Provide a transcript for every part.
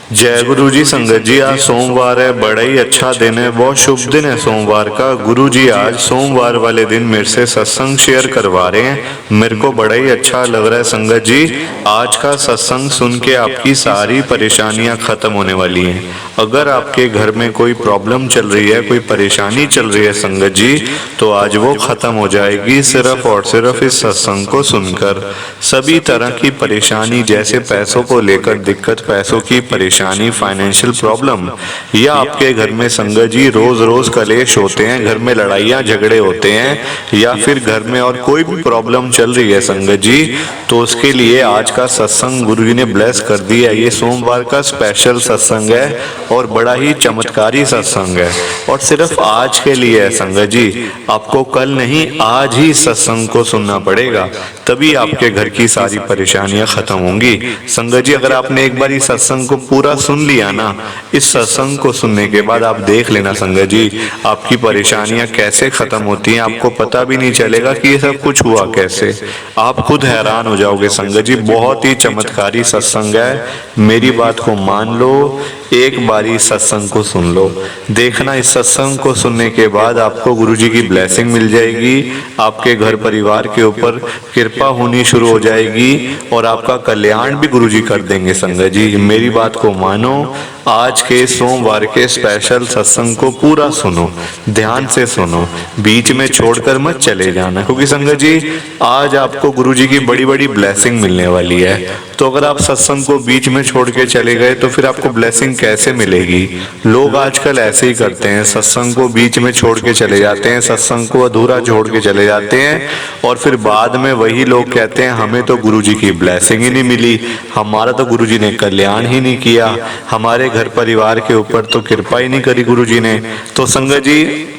जय गुरु जी। संगत जी, आज सोमवार है, बड़ा ही अच्छा दिन है, बहुत शुभ दिन है सोमवार का। गुरु जी आज सोमवार वाले दिन मेरे से सत्संग शेयर करवा रहे हैं। मेरे को बड़ा ही अच्छा लग रहा है संगत जी। आज का सत्संग सुन के आपकी सारी परेशानियां खत्म होने वाली हैं। अगर आपके घर में कोई प्रॉब्लम चल रही है, कोई परेशानी चल रही है संगत जी, तो आज वो खत्म हो जाएगी सिर्फ और सिर्फ इस सत्संग को सुनकर। सभी तरह की परेशानी, जैसे पैसों को लेकर दिक्कत, पैसों की परेशानी, फाइनेंशियल प्रॉब्लम, या आपके घर में संगत जी रोज रोज कलेश होते हैं, घर में लड़ाइयाँ झगड़े होते हैं, या फिर घर में और कोई भी प्रॉब्लम चल रही है संगत जी, तो उसके लिए आज का सत्संग गुरु जी ने ब्लेस कर दिया। ये सोमवार का स्पेशल सत्संग है और बड़ा ही चमत्कारी सत्संग है, और सिर्फ आज के लिए है संगत जी। आपको कल नहीं, आज ही सत्संग को सुनना पड़ेगा, तभी आपके घर की सारी परेशानियां खत्म होंगी। संगत जी, अगर आपने एक बार इस सत्संग को पूरा सुन लिया ना, इस सत्संग को सुनने के बाद आप देख लेना संगत जी, आपकी परेशानियां कैसे खत्म होती हैं, आपको पता भी नहीं चलेगा कि ये सब कुछ हुआ कैसे। आप खुद हैरान हो जाओगे संगत जी। बहुत ही चमत्कारी सत्संग है, मेरी बात को मान लो, एक बारी सत्संग को सुन लो, देखना इस सत्संग को सुनने के बाद आपको गुरुजी की ब्लेसिंग मिल जाएगी, आपके घर परिवार के ऊपर कृपा होनी शुरू हो जाएगी, और आपका कल्याण भी गुरुजी कर देंगे संगत जी। मेरी बात को मानो, आज के सोमवार के स्पेशल सत्संग को पूरा सुनो, ध्यान से सुनो, बीच में छोड़कर मत चले जाना, क्योंकि संगत जी आज आपको गुरुजी की बड़ी बड़ी ब्लेसिंग मिलने वाली है। तो अगर आप सत्संग को बीच में छोड़ के चले गए तो फिर आपको ब्लेसिंग कैसे मिलेगी। लोग आजकल ऐसे ही करते हैं, सत्संग को बीच में छोड़ के चले जाते हैं, सत्संग को अधूरा छोड़ के चले जाते हैं, और फिर बाद में वही लोग कहते हैं हमें तो गुरुजी की ब्लेसिंग ही नहीं मिली, हमारा तो गुरुजी ने कल्याण ही नहीं किया, हमारे घर परिवार के ऊपर तो कृपा ही नहीं करी गुरुजी ने। तो संगत जी,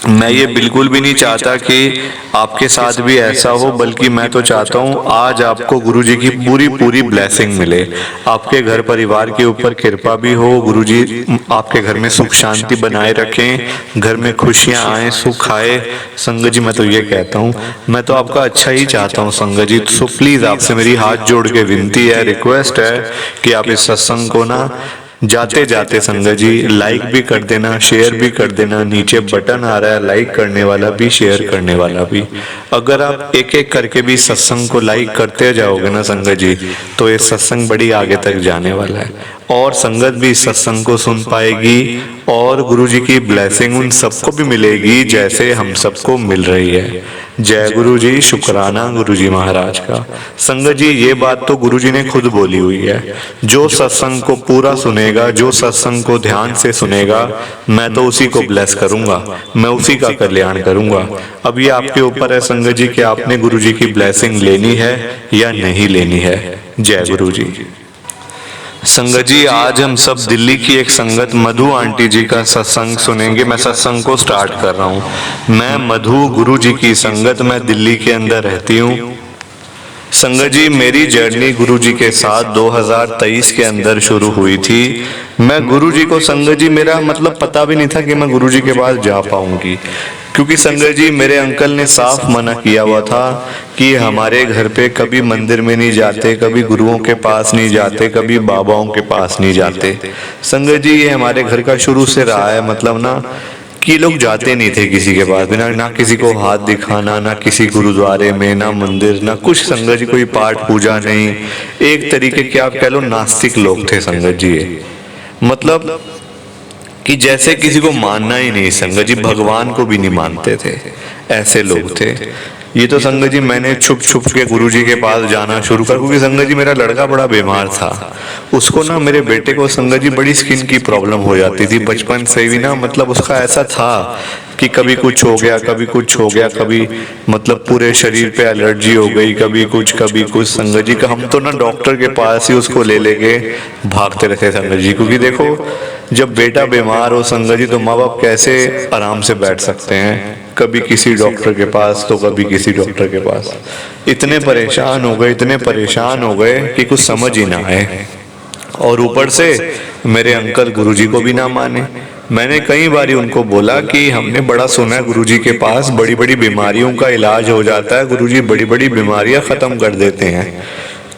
मैं ये बिल्कुल भी नहीं चाहता कि आपके साथ भी ऐसा हो, बल्कि मैं तो चाहता हूँ आज आपको गुरुजी की पूरी पूरी ब्लेसिंग मिले, आपके घर परिवार के ऊपर कृपा भी हो, गुरुजी आपके घर में सुख शांति बनाए रखें, घर में खुशियाँ आए, सुख आए। संगत जी, मैं तो ये कहता हूँ, मैं तो आपका अच्छा ही चाहता हूँ संगत जी। सो प्लीज आपसे मेरी हाथ जोड़ के विनती है, रिक्वेस्ट है कि आप इस सत्संग को ना जाते जाते संगत जी लाइक भी कर देना, शेयर भी कर देना। नीचे बटन आ रहा है लाइक करने वाला भी, शेयर करने वाला भी। अगर आप एक एक करके भी सत्संग को लाइक करते जाओगे ना संगत जी, तो ये सत्संग बड़ी आगे तक जाने वाला है, और संगत भी इस सत्संग को सुन पाएगी, और गुरुजी की ब्लेसिंग उन सबको भी मिलेगी जैसे हम सबको मिल रही है। जय गुरु जी, शुक्राना गुरुजी महाराज का। संगत जी, ये बात तो गुरुजी ने खुद बोली हुई है, जो सत्संग को पूरा सुनेगा, जो सत्संग को ध्यान से सुनेगा, मैं तो उसी को ब्लेस करूंगा, मैं उसी का कल्याण करूंगा। अब ये आपके ऊपर है संगत जी कि आपने गुरुजी की ब्लेसिंग लेनी है या नहीं लेनी है। जय गुरु जी। संगत जी, आज हम सब दिल्ली की एक संगत मधु आंटी जी का सत्संग सुनेंगे। मैं सत्संग को स्टार्ट कर रहा हूँ। मैं मधु, गुरु जी की संगत, मैं दिल्ली के अंदर रहती हूँ। संगत जी, मेरी जर्नी गुरु जी के साथ 2023 के अंदर शुरू हुई थी। मैं गुरु जी को संगत जी, मेरा मतलब पता भी नहीं था कि मैं गुरु जी के पास जा पाऊंगी, क्योंकि संगत जी मेरे अंकल ने साफ मना किया हुआ था कि हमारे घर पे कभी मंदिर में नहीं जाते, कभी गुरुओं के पास नहीं जाते, कभी बाबाओं के पास नहीं जाते। संगत जी, ये हमारे घर का शुरू से रहा है, मतलब ना कि लोग जाते नहीं थे किसी के पास, बिना ना किसी को हाथ दिखाना, ना किसी गुरुद्वारे में, ना मंदिर, ना कुछ। संगत जी कोई पाठ पूजा नहीं, एक तरीके के आप कह लो नास्तिक लोग थे संगत जी। मतलब कि जैसे किसी को मानना ही नहीं संगत जी, भगवान को भी नहीं मानते थे, ऐसे लोग थे ये। तो संगत जी मैंने छुप छुप के गुरुजी के पास जाना शुरू कर, क्योंकि संगत जी मेरा लड़का बड़ा बीमार था। उसको ना, मेरे बेटे को संगत जी बड़ी स्किन की प्रॉब्लम हो जाती थी बचपन से भी ना। मतलब उसका ऐसा था कि कभी कुछ हो गया, कभी कुछ हो गया, कभी मतलब पूरे शरीर पे एलर्जी हो गई, कभी कुछ कभी कुछ। संगत जी का हम तो ना डॉक्टर के पास ही उसको ले लेके भागते रहते संगत जी, क्योंकि देखो जब बेटा बीमार हो संगत जी, तो माँ बाप कैसे आराम से बैठ सकते हैं, कभी किसी डॉक्टर के पास तो कभी किसी डॉक्टर के पास। इतने परेशान हो गए, इतने परेशान हो गए कि कुछ समझ ही ना आए। और ऊपर से मेरे अंकल गुरुजी को भी ना माने। मैंने कई बारी उनको बोला कि हमने बड़ा सुना है गुरुजी के पास बड़ी बड़ी बीमारियों का इलाज हो जाता है, गुरुजी बड़ी बड़ी बीमारियां खत्म कर देते हैं।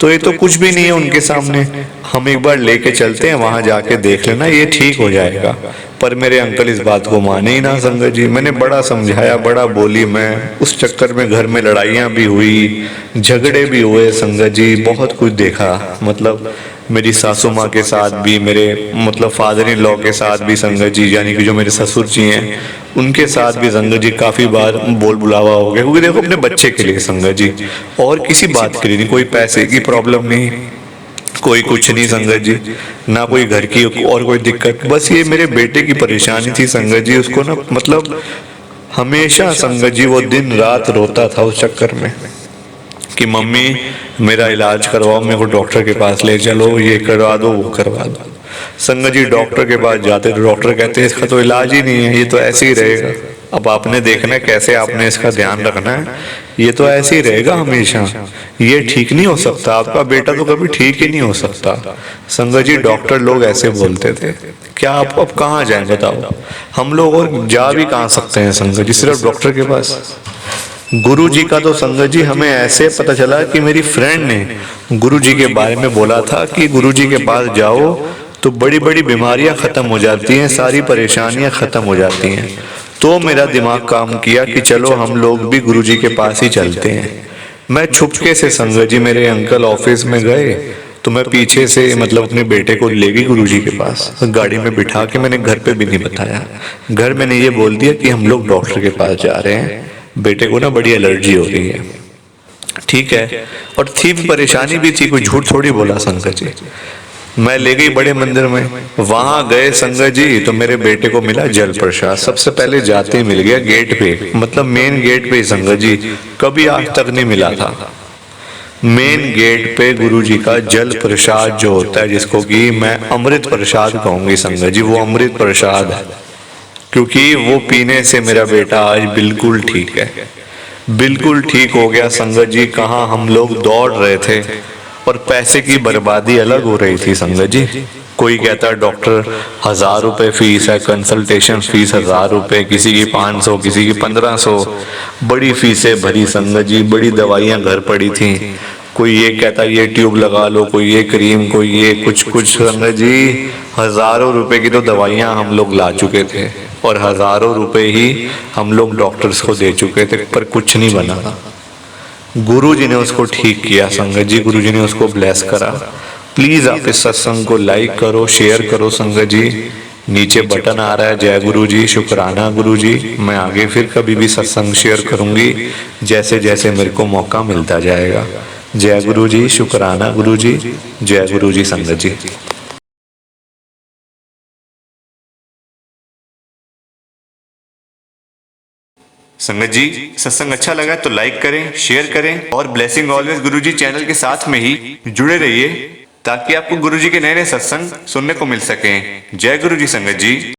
तो ये तो कुछ भी नहीं है उनके सामने, हम एक बार लेके चलते हैं, वहां जाके देख लेना, ये ठीक हो जाएगा। पर मेरे अंकल इस बात को माने ही ना संगत जी। मैंने बड़ा समझाया, बड़ा बोली मैं, उस चक्कर में घर में लड़ाइयाँ भी हुई, झगड़े भी हुए संगत जी, बहुत कुछ देखा। मतलब मेरी सासू माँ के साथ भी, मेरे मतलब फादर इन लॉ के साथ भी संगत जी, यानी कि जो मेरे ससुर जी हैं उनके साथ भी संगत जी काफ़ी बार बोल बुलावा हो गया। क्योंकि देखो अपने बच्चे के लिए संगत जी, और किसी बात के लिए नहीं, कोई पैसे की प्रॉब्लम नहीं, कोई कुछ नहीं संगत जी, ना कोई घर की और कोई दिक्कत, बस ये मेरे बेटे की परेशानी थी संगत जी। उसको ना मतलब हमेशा संगत जी वो दिन रात रोता था उस चक्कर में कि मम्मी मेरा इलाज करवाओ, मेरे को डॉक्टर के पास ले चलो, ये करवा दो वो करवा दो। संगत जी डॉक्टर के पास जाते तो डॉक्टर कहते हैं इसका तो इलाज ही नहीं है, ये तो ऐसे ही रहेगा। अब आपने देखना है कैसे आपने इसका ध्यान रखना है, ये तो ऐसे ही रहेगा हमेशा, ये ठीक नहीं हो सकता, आपका बेटा तो कभी ठीक ही नहीं हो सकता। संगत जी डॉक्टर लोग ऐसे बोलते थे। क्या आप अब कहाँ जाएं बताओ, हम लोग और जा भी कहाँ सकते हैं संगत जी, सिर्फ डॉक्टर के पास। गुरु जी का तो संगत जी हमें ऐसे पता चला कि मेरी फ्रेंड ने गुरु जी के बारे में बोला था कि गुरु जी के पास जाओ तो बड़ी बड़ी बीमारियां खत्म हो जाती हैं, सारी परेशानियां खत्म हो जाती हैं। तो मेरा दिमाग काम किया कि चलो हम लोग भी गुरु जी के पास ही चलते हैं। मैं छुपके से संगत जी, मेरे अंकल ऑफिस में गए तो मैं पीछे से मतलब अपने बेटे को ले गई गुरु जी के पास, गाड़ी में बिठा के। मैंने घर पे भी नहीं बताया, घर मैंने ये बोल दिया कि हम लोग डॉक्टर के पास जा रहे हैं, बेटे को ना बड़ी एलर्जी हो रही है। ठीक है, और थी भी परेशानी भी थी, कोई झूठ थोड़ी बोला संगत जी। मैं ले गई बड़े मंदिर में, वहां गए संगत जी तो मेरे बेटे को मिला जल प्रसाद। सबसे पहले जाते ही मिल गया गेट पे, मतलब मेन गेट पे ही संगत जी, कभी आज तक नहीं मिला था। मेन गेट पे गुरु जी का जल प्रसाद जो होता है, जिसको कि मैं अमृत प्रसाद कहूंगी संगत जी, वो अमृत प्रसाद है, क्योंकि वो पीने से मेरा बेटा आज बिल्कुल ठीक है, बिल्कुल ठीक हो गया संगत जी। कहाँ हम लोग दौड़ रहे थे और पैसे की बर्बादी अलग हो रही थी संगत जी। कोई कहता है डॉक्टर 1000 रुपए फीस है, कंसल्टेशन फीस 1000 रुपए, किसी की 500, किसी की 1500, बड़ी फीसें भरी संगत जी, बड़ी दवाइयां घर पड़ी थी। कोई ये कहता ये ट्यूब लगा लो, कोई ये क्रीम, कोई ये कुछ कुछ संगत जी, हजारों रुपए की तो दवाइयां हम लोग ला चुके थे और हजारों रुपए ही हम लोग डॉक्टर्स को दे चुके थे, पर कुछ नहीं बना। गुरु जी ने उसको ठीक किया संगत जी, गुरु जी ने उसको ब्लेस करा। प्लीज आप इस सत्संग को लाइक करो, शेयर करो संगत जी। नीचे बटन आ रहा है, जय गुरु जी, शुक्राना गुरु जी। मैं आगे फिर कभी भी सत्संग शेयर करूंगी जैसे जैसे मेरे को मौका मिलता जाएगा। जय गुरु जी, शुक्राना गुरु जी, जय गुरु जी संगत जी। संगत जी सत्संग अच्छा लगा तो लाइक करें, शेयर करें और ब्लेसिंग ऑलवेज गुरु जी चैनल के साथ में ही जुड़े रहिए, ताकि आपको गुरु जी के नए नए सत्संग सुनने को मिल सकें। जय गुरु जी संगत जी।